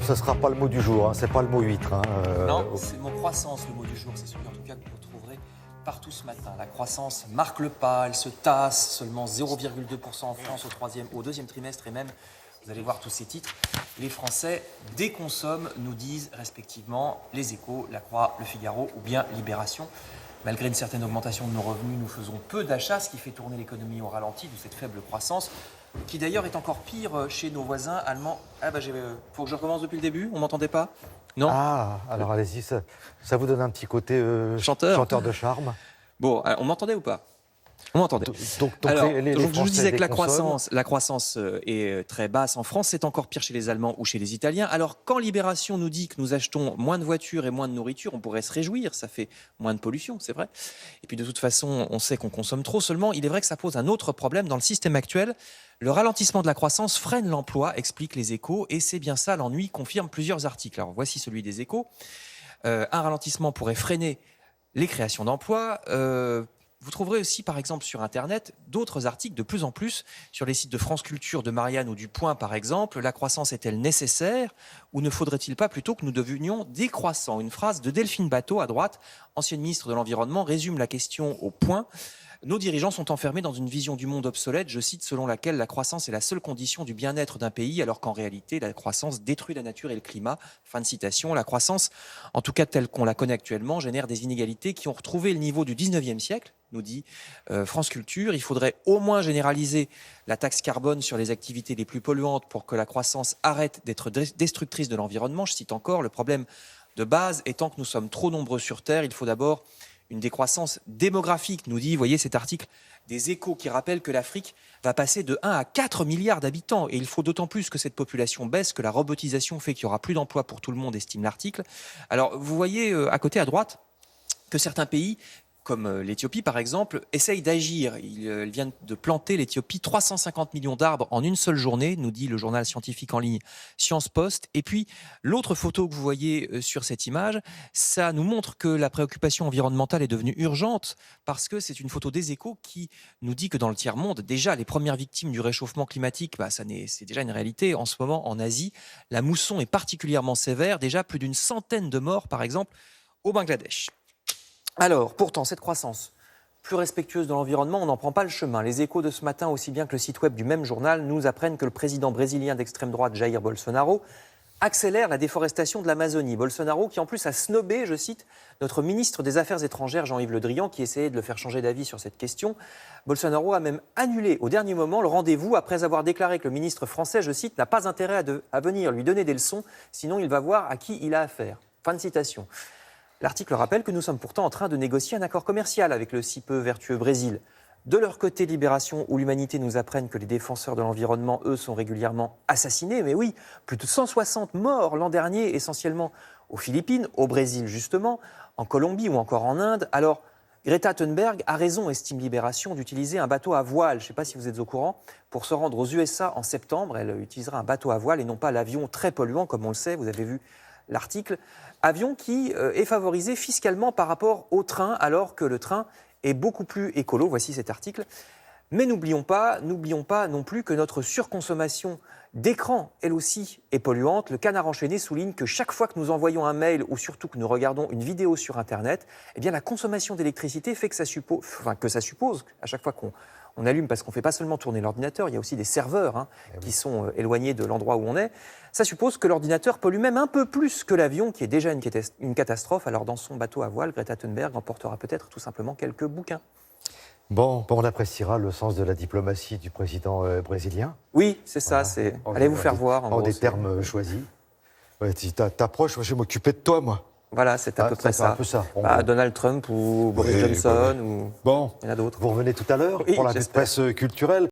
ce ne sera pas le mot du jour, hein, c'est pas le mot huître. Hein, Non, c'est le mot croissance, le mot du jour. C'est celui en tout cas que vous retrouverez partout ce matin. La croissance marque le pas, elle se tasse, seulement 0,2% en France au deuxième trimestre et même, vous allez voir tous ces titres, les Français déconsomment, nous disent respectivement les Échos, La Croix, Le Figaro ou bien Libération. Malgré une certaine augmentation de nos revenus, nous faisons peu d'achats, ce qui fait tourner l'économie au ralenti, d'où cette faible croissance, qui d'ailleurs est encore pire chez nos voisins allemands. Ah bah, faut que je recommence depuis le début, on m'entendait pas? Non? Ah, alors allez-y, ça vous donne un petit côté chanteur de charme. Bon, on m'entendait ou pas? On m'entendait. Donc Je vous disais que la croissance est très basse en France, c'est encore pire chez les Allemands ou chez les Italiens. Alors quand Libération nous dit que nous achetons moins de voitures et moins de nourriture, on pourrait se réjouir, ça fait moins de pollution, c'est vrai. Et puis de toute façon, on sait qu'on consomme trop, seulement il est vrai que ça pose un autre problème dans le système actuel. Le ralentissement de la croissance freine l'emploi, expliquent les Échos, et c'est bien ça l'ennui, confirment plusieurs articles. Alors voici celui des Échos. Un ralentissement pourrait freiner les créations d'emplois. Vous trouverez aussi, par exemple, sur Internet, d'autres articles de plus en plus sur les sites de France Culture, de Marianne ou du Point, par exemple. La croissance est-elle nécessaire ou ne faudrait-il pas plutôt que nous devenions décroissants? Une phrase de Delphine Batho, à droite, ancienne ministre de l'Environnement, résume la question au point. Nos dirigeants sont enfermés dans une vision du monde obsolète, je cite, selon laquelle la croissance est la seule condition du bien-être d'un pays, alors qu'en réalité, la croissance détruit la nature et le climat. Fin de citation. La croissance, en tout cas telle qu'on la connaît actuellement, génère des inégalités qui ont retrouvé le niveau du 19e siècle, nous dit France Culture. Il faudrait au moins généraliser la taxe carbone sur les activités les plus polluantes pour que la croissance arrête d'être destructrice de l'environnement. Je cite encore, le problème de base étant que nous sommes trop nombreux sur Terre, il faut d'abord une décroissance démographique, nous dit, voyez cet article des Échos qui rappelle que l'Afrique va passer de 1 à 4 milliards d'habitants. Et il faut d'autant plus que cette population baisse que la robotisation fait qu'il n'y aura plus d'emplois pour tout le monde, estime l'article. Alors, vous voyez à côté, à droite, que certains pays, comme l'Éthiopie par exemple, essayent d'agir. Ils viennent de planter, l'Éthiopie, 350 millions d'arbres en une seule journée, nous dit le journal scientifique en ligne Science Post. Et puis, l'autre photo que vous voyez sur cette image, ça nous montre que la préoccupation environnementale est devenue urgente parce que c'est une photo des Échos qui nous dit que dans le tiers-monde, déjà, les premières victimes du réchauffement climatique, c'est déjà une réalité. En ce moment, en Asie, la mousson est particulièrement sévère. Déjà, plus d'une centaine de morts, par exemple, au Bangladesh. Alors, pourtant, cette croissance plus respectueuse de l'environnement, on n'en prend pas le chemin. Les Échos de ce matin, aussi bien que le site web du même journal, nous apprennent que le président brésilien d'extrême droite, Jair Bolsonaro, accélère la déforestation de l'Amazonie. Bolsonaro qui en plus a snobé, je cite, notre ministre des Affaires étrangères, Jean-Yves Le Drian, qui essayait de le faire changer d'avis sur cette question. Bolsonaro a même annulé au dernier moment le rendez-vous après avoir déclaré que le ministre français, je cite, n'a pas intérêt à venir lui donner des leçons, sinon il va voir à qui il a affaire. Fin de citation. L'article rappelle que nous sommes pourtant en train de négocier un accord commercial avec le si peu vertueux Brésil. De leur côté, Libération ou l'Humanité nous apprennent que les défenseurs de l'environnement, eux, sont régulièrement assassinés. Mais oui, plus de 160 morts l'an dernier, essentiellement aux Philippines, au Brésil justement, en Colombie ou encore en Inde. Alors, Greta Thunberg a raison, estime Libération, d'utiliser un bateau à voile, je ne sais pas si vous êtes au courant, pour se rendre aux USA en septembre. Elle utilisera un bateau à voile et non pas l'avion très polluant, comme on le sait, vous avez vu l'article. Avion qui est favorisé fiscalement par rapport au train, alors que le train est beaucoup plus écolo. Voici cet article. Mais n'oublions pas non plus que notre surconsommation d'écran, elle aussi, est polluante. Le Canard enchaîné souligne que chaque fois que nous envoyons un mail ou surtout que nous regardons une vidéo sur Internet, eh bien la consommation d'électricité fait que ça suppose, à chaque fois qu'on allume, parce qu'on ne fait pas seulement tourner l'ordinateur, il y a aussi des serveurs qui sont éloignés de l'endroit où on est. Ça suppose que l'ordinateur pollue même un peu plus que l'avion, qui est déjà une catastrophe. Alors dans son bateau à voile, Greta Thunberg emportera peut-être tout simplement quelques bouquins. Bon, on appréciera le sens de la diplomatie du président brésilien. Oui, c'est ça. Voilà. Allez vous faire voir. En des termes choisis. Ouais, si t'approches, je vais m'occuper de toi, moi. Voilà, c'est à peu près ça. Un peu ça. Donald Trump ou Boris Johnson, ou Bon, il y en a d'autres. Vous revenez tout à l'heure pour la presse culturelle.